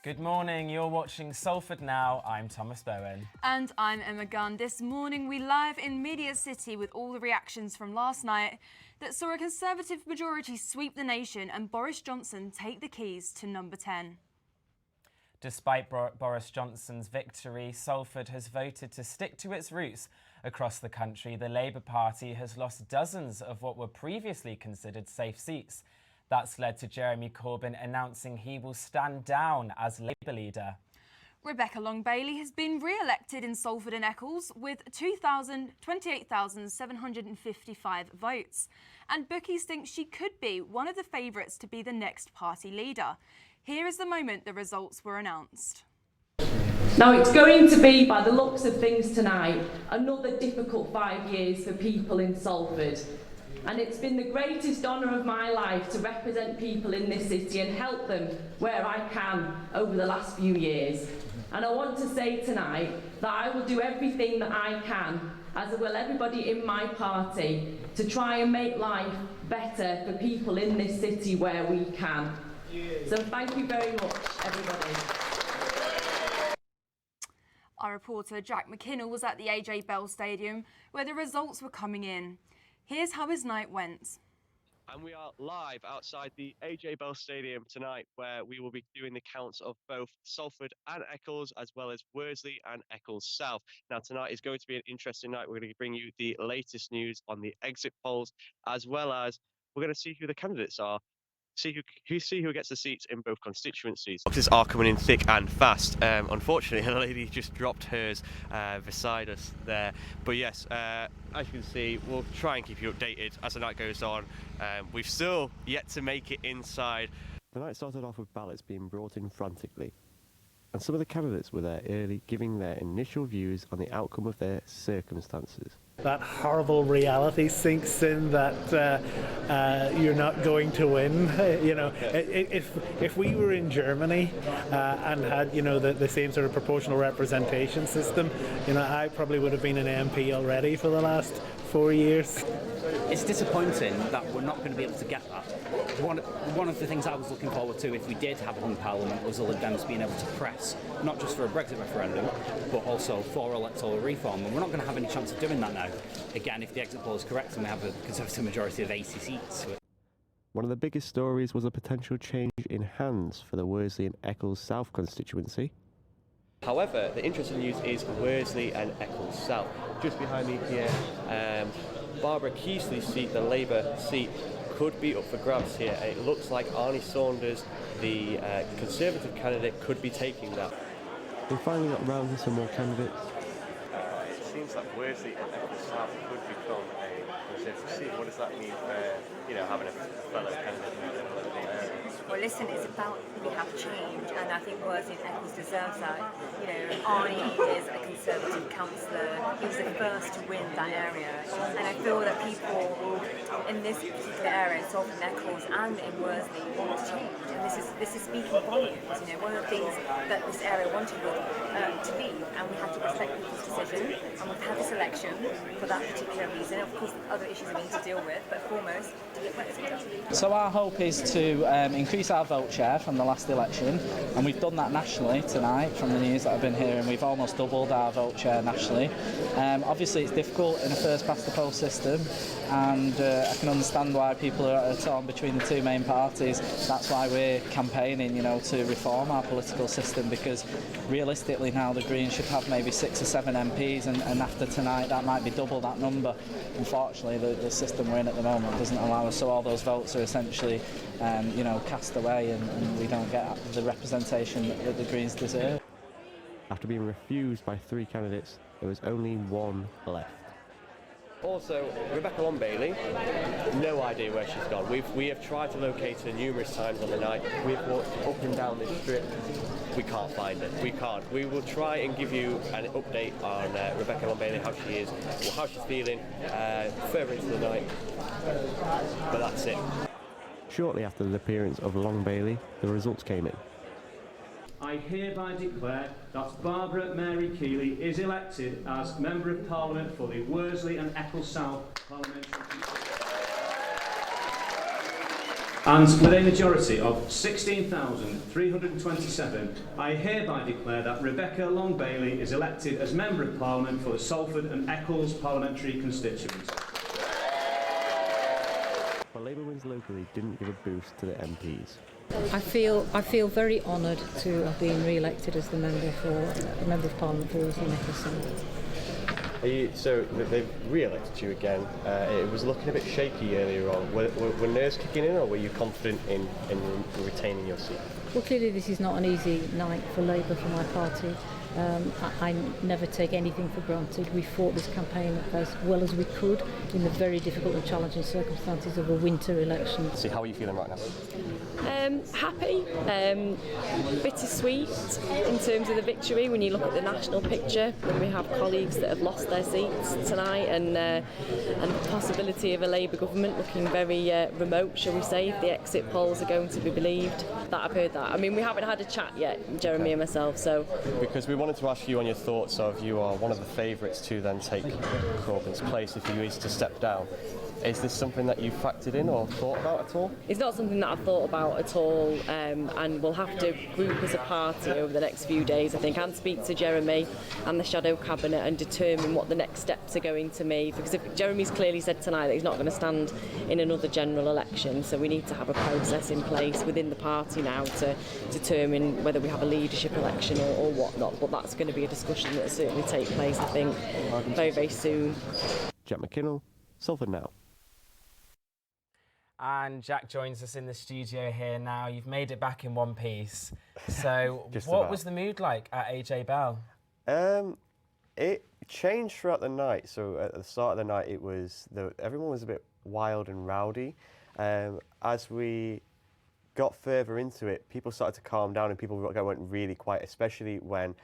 Good morning, you're watching Salford Now. I'm Thomas Bowen. And I'm Emma Gunn. This morning we live in Media City with all the reactions from last night that saw a Conservative majority sweep the nation and Boris Johnson take the keys to number 10. Despite Boris Johnson's victory, Salford has voted to stick to its roots. Across the country, the Labour Party has lost dozens of what were previously considered safe seats. That's led to Jeremy Corbyn announcing he will stand down as Labour leader. Rebecca Long-Bailey has been re-elected in Salford and Echols with 28,755 votes. And bookies think she could be one of the favourites to be the next party leader. Here is the moment the results were announced. Now it's going to be, by the looks of things tonight, another difficult 5 years for people in Salford. And it's been the greatest honour of my life to represent people in this city and help them where I can over the last few years. And I want to say tonight that I will do everything that I can, as will everybody in my party, to try and make life better for people in this city where we can. So thank you very much, everybody. Our reporter Jack McKinnell was at the AJ Bell Stadium where the results were coming in. Here's how his night went. And we are live outside the AJ Bell Stadium tonight, where we will be doing the counts of both Salford and Eccles, as well as Worsley and Echols South. Now, tonight is going to be an interesting night. We're going to bring you the latest news on the exit polls, as well as we're going to see who the candidates are. See who gets the seats in both constituencies. Boxes are coming in thick and fast. Unfortunately, a lady just dropped hers beside us there. But yes, as you can see, we'll try and keep you updated as the night goes on. We've still yet to make it inside. The night started off with ballots being brought in frantically, and some of the candidates were there early, giving their initial views on the outcome of their circumstances. That horrible reality sinks in that you're not going to win. You know, if we were in Germany and had, you know, the same sort of proportional representation system, you know, I probably would have been an MP already for the last 4 years. It's disappointing that we're not going to be able to get that. One of the things I was looking forward to if we did have a hung parliament was the Lib Dems being able to press, not just for a Brexit referendum, but also for electoral reform. And we're not going to have any chance of doing that now. Again, if the exit poll is correct and we have a Conservative majority of 80 seats. One of the biggest stories was a potential change in hands for the Worsley and Echols South constituency. However, the interesting news is Worsley and Eccles South. Just behind me here, Barbara Keesley's seat, the Labour seat, could be up for grabs here. It looks like Arnie Saunders, the Conservative candidate, could be taking that. We finally got round to some more candidates. It seems like Worsley and Eccles South could become a Conservative seat. What does that mean for, you know, having a fellow candidate? Well, listen, it's about we have change, and I think Worsley and Eccles deserves that. You know, Arnie is a Conservative councillor. He was the first to win that area, and I feel that people in this particular area, Salford and Eccles, and in Worsley, want change, and this is speaking volumes. You know, one of the things that this area wanted was to be, and we have to respect people's decision. And we've had this election for that particular reason. Of course, other issues we need to deal with, but foremost, to get Brexit. So our hope is to increase our vote share from the last election, and we've done that nationally tonight from the news that I've been hearing. We've almost doubled our vote share nationally. Obviously it's difficult in a first past the post system, and I can understand why people are torn between the two main parties. That's why we're campaigning, you know, to reform our political system, because realistically now the Greens should have maybe 6 or 7 MPs, and after tonight that might be double that number. Unfortunately the system we're in at the moment doesn't allow us, so all those votes are essentially you know, cast away, and we don't get the representation that the Greens deserve. After being refused by 3 candidates, there was only 1 left. Also, Rebecca Long-Bailey, no idea where she's gone. We have tried to locate her numerous times on the night. We've walked up and down this strip. We can't find her. We can't. We will try and give you an update on Rebecca Long-Bailey, how she is, or how she's feeling further into the night. But that's it. Shortly after the appearance of Long-Bailey, the results came in. I hereby declare that Barbara Mary Keeley is elected as Member of Parliament for the Worsley and Eccles South Parliamentary. And with a majority of 16,327, I hereby declare that Rebecca Long Bailey is elected as Member of Parliament for the Salford and Eccles parliamentary constituents. But Labour wins locally didn't give a boost to the MPs. I feel very honoured to have been re-elected as the Member of Parliament for Worsley and Echols South. So they've re-elected you again. It was looking a bit shaky earlier on. Were nerves kicking in, or were you confident in retaining your seat? Well, clearly this is not an easy night for Labour, for my party. I never take anything for granted. We fought this campaign as well as we could in the very difficult and challenging circumstances of a winter election. See, how are you feeling right now? Happy, bittersweet in terms of the victory when you look at the national picture, when we have colleagues that have lost their seats tonight, and the possibility of a Labour government looking very remote, shall we say, if the exit polls are going to be believed. That I've heard that. I mean, we haven't had a chat yet, Jeremy and myself, so... Because we wanted to ask you on your thoughts of you are one of the favourites to then take Corbyn's place if he is to step down. Is this something that you factored in or thought about at all? It's not something that I've thought about at all, and we'll have to group as a party over the next few days, I think, and speak to Jeremy and the Shadow Cabinet and determine what the next steps are going to be. Because if Jeremy's clearly said tonight that he's not going to stand in another general election, so we need to have a process in place within the party now to determine whether we have a leadership election or whatnot. But that's going to be a discussion that will certainly take place, I think, very, very soon. Jack McKinnell, Salford Now. And Jack joins us in the studio here now. You've made it back in one piece. So what was the mood like at AJ Bell? It changed throughout the night. So at the start of the night, everyone was a bit wild and rowdy. As we got further into it, people started to calm down and people went really quiet, especially when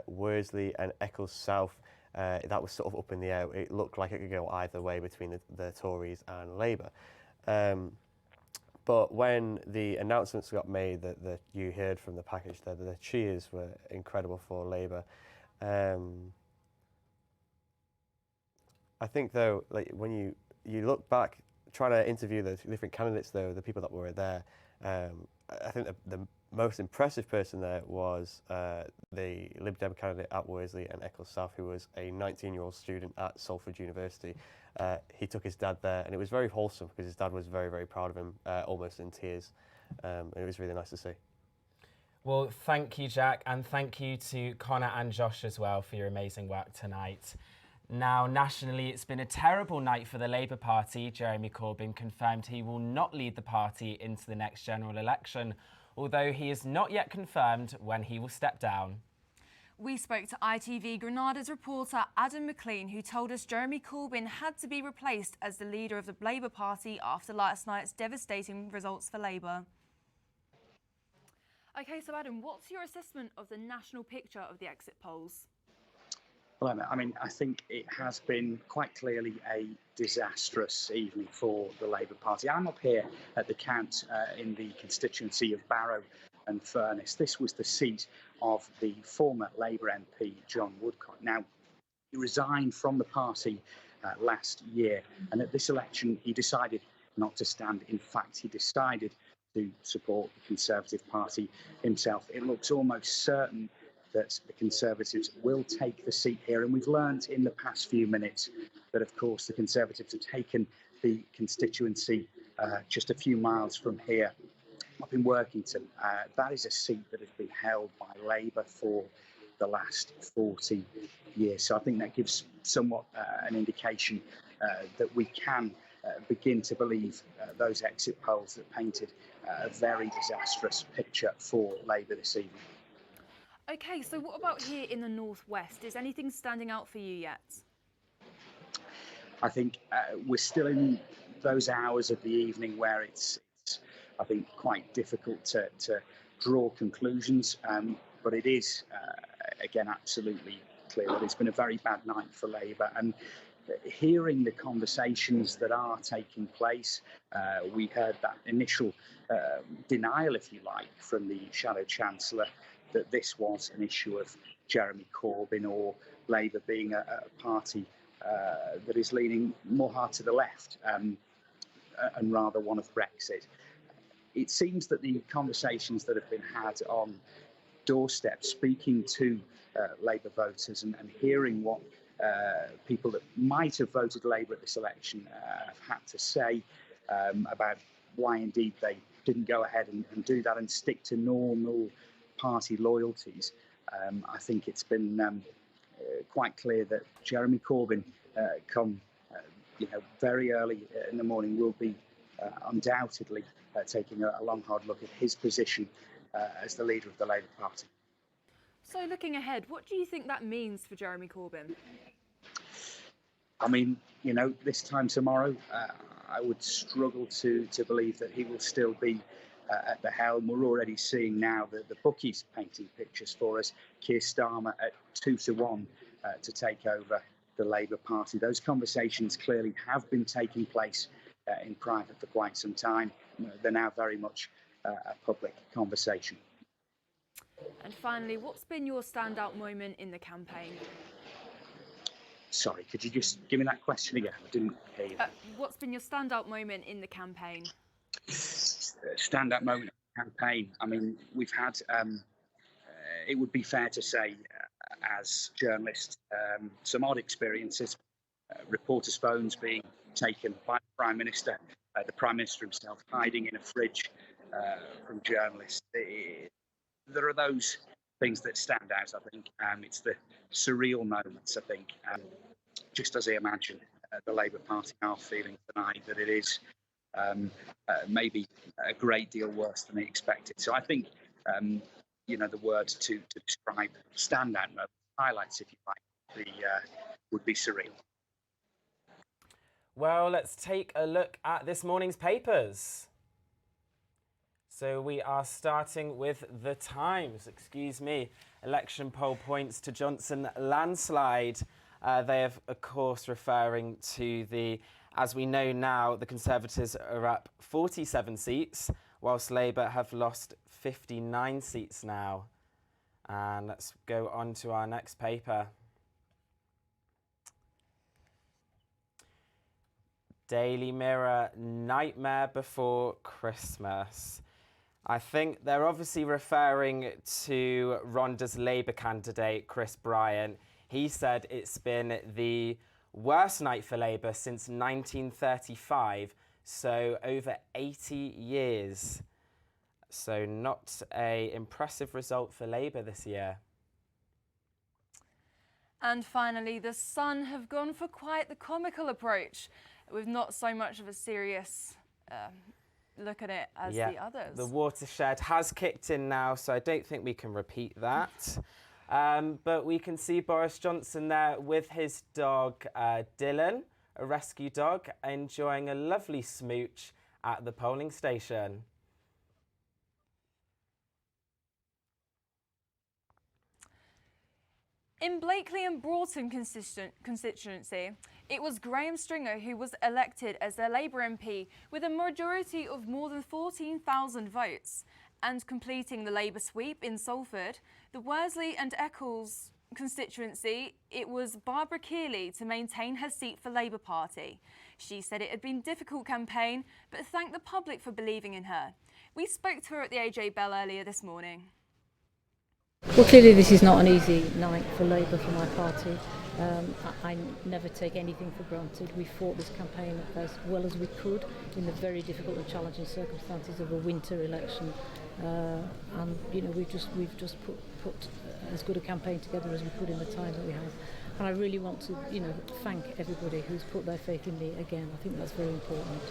Worsley and Echols South, that was sort of up in the air. It looked like it could go either way between the Tories and Labour. But when the announcements got made that you heard from the package there, the cheers were incredible for Labour. I think though, like when you look back, trying to interview the different candidates though, the people that were there, I think the most impressive person there was the Lib Dem candidate at Worsley and Eccles South, who was a 19-year-old student at Salford University. He took his dad there, and it was very wholesome because his dad was very, very proud of him, almost in tears. And it was really nice to see. Well, thank you, Jack, and thank you to Connor and Josh as well for your amazing work tonight. Now, nationally, it's been a terrible night for the Labour Party. Jeremy Corbyn confirmed he will not lead the party into the next general election, although he is not yet confirmed when he will step down. We spoke to ITV Granada's reporter Adam McLean, who told us Jeremy Corbyn had to be replaced as the leader of the Labour Party after last night's devastating results for Labour. OK, so Adam, what's your assessment of the national picture of the exit polls? Well, I mean, I think it has been quite clearly a disastrous evening for the Labour Party. I'm up here at the count in the constituency of Barrow and Furness. This was the seat of the former Labour MP, John Woodcock. Now, he resigned from the party last year, and at this election, he decided not to stand. In fact, he decided to support the Conservative Party himself. It looks almost certain that the Conservatives will take the seat here. And we've learned in the past few minutes that, of course, the Conservatives have taken the constituency just a few miles from here, up in Workington. That is a seat that has been held by Labour for the last 40 years. So I think that gives somewhat an indication that we can begin to believe those exit polls that painted a very disastrous picture for Labour this evening. OK, so what about here in the northwest? Is anything standing out for you yet? I think we're still in those hours of the evening where it's I think, quite difficult to draw conclusions. But it is, again, absolutely clear that it's been a very bad night for Labour. And hearing the conversations that are taking place, we heard that initial denial, if you like, from the Shadow Chancellor that this was an issue of Jeremy Corbyn or Labour being a party that is leaning more hard to the left and rather one of Brexit. it seems that the conversations that have been had on doorsteps, speaking to Labour voters and hearing what people that might have voted Labour at this election have had to say about why indeed they didn't go ahead and do that and stick to normal party loyalties. I think it's been quite clear that Jeremy Corbyn, very early in the morning, will be undoubtedly taking a long, hard look at his position as the leader of the Labour Party. So looking ahead, what do you think that means for Jeremy Corbyn? I mean, this time tomorrow, I would struggle to believe that he will still be at the helm. We're already seeing now the bookies painting pictures for us. Keir Starmer at 2-1 to take over the Labour Party. Those conversations clearly have been taking place in private for quite some time. They're now very much a public conversation. And finally, what's been your standout moment in the campaign? Sorry, could you just give me that question again? I didn't hear you. What's been your standout moment in the campaign? Standout moment in the campaign. I mean, we've had, it would be fair to say, as journalists, some odd experiences. Reporters' phones being taken by the Prime Minister, the Prime Minister himself hiding in a fridge from journalists. There are those things that stand out, I think. It's the surreal moments, I think, just as I imagine the Labour Party are feeling tonight, that it is maybe a great deal worse than they expected. So I think, the words to describe standout moments, highlights, if you like, would be surreal. Well, let's take a look at this morning's papers. So we are starting with The Times. Election poll points to Johnson landslide. They have, of course, referring to as we know now, the Conservatives are up 47 seats, whilst Labour have lost 59 seats now. And let's go on to our next paper. Daily Mirror, nightmare before Christmas. I think they're obviously referring to Rhonda's Labour candidate, Chris Bryant. He said it's been the worst night for Labour since 1935, so over 80 years. So not an impressive result for Labour this year. And finally, The Sun have gone for quite the comical approach, with not so much of a serious look at it as the others. The watershed has kicked in now, so I don't think we can repeat that. But we can see Boris Johnson there with his dog Dylan, a rescue dog, enjoying a lovely smooch at the polling station. In Blakely and Broughton constituency, it was Graham Stringer who was elected as their Labour MP with a majority of more than 14,000 votes. And completing the Labour sweep in Salford, the Worsley and Echols constituency, it was Barbara Keeley to maintain her seat for Labour Party. She said it had been a difficult campaign, but thanked the public for believing in her. We spoke to her at the AJ Bell earlier this morning. Well, clearly this is not an easy night for Labour, for my party. I never take anything for granted. We fought this campaign as well as we could in the very difficult and challenging circumstances of a winter election, and we've just put as good a campaign together as we could in the time that we have. And I really want to thank everybody who's put their faith in me again. I think that's very important.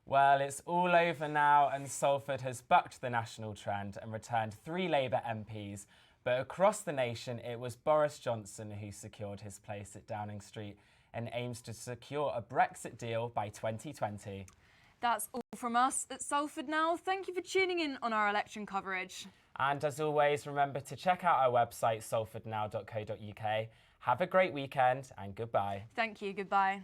Well, it's all over now, and Salford has bucked the national trend and returned 3 Labour MPs. But across the nation, it was Boris Johnson who secured his place at Downing Street and aims to secure a Brexit deal by 2020. That's all from us at Salford Now. Thank you for tuning in on our election coverage. And as always, remember to check out our website, salfordnow.co.uk. Have a great weekend and goodbye. Thank you. Goodbye.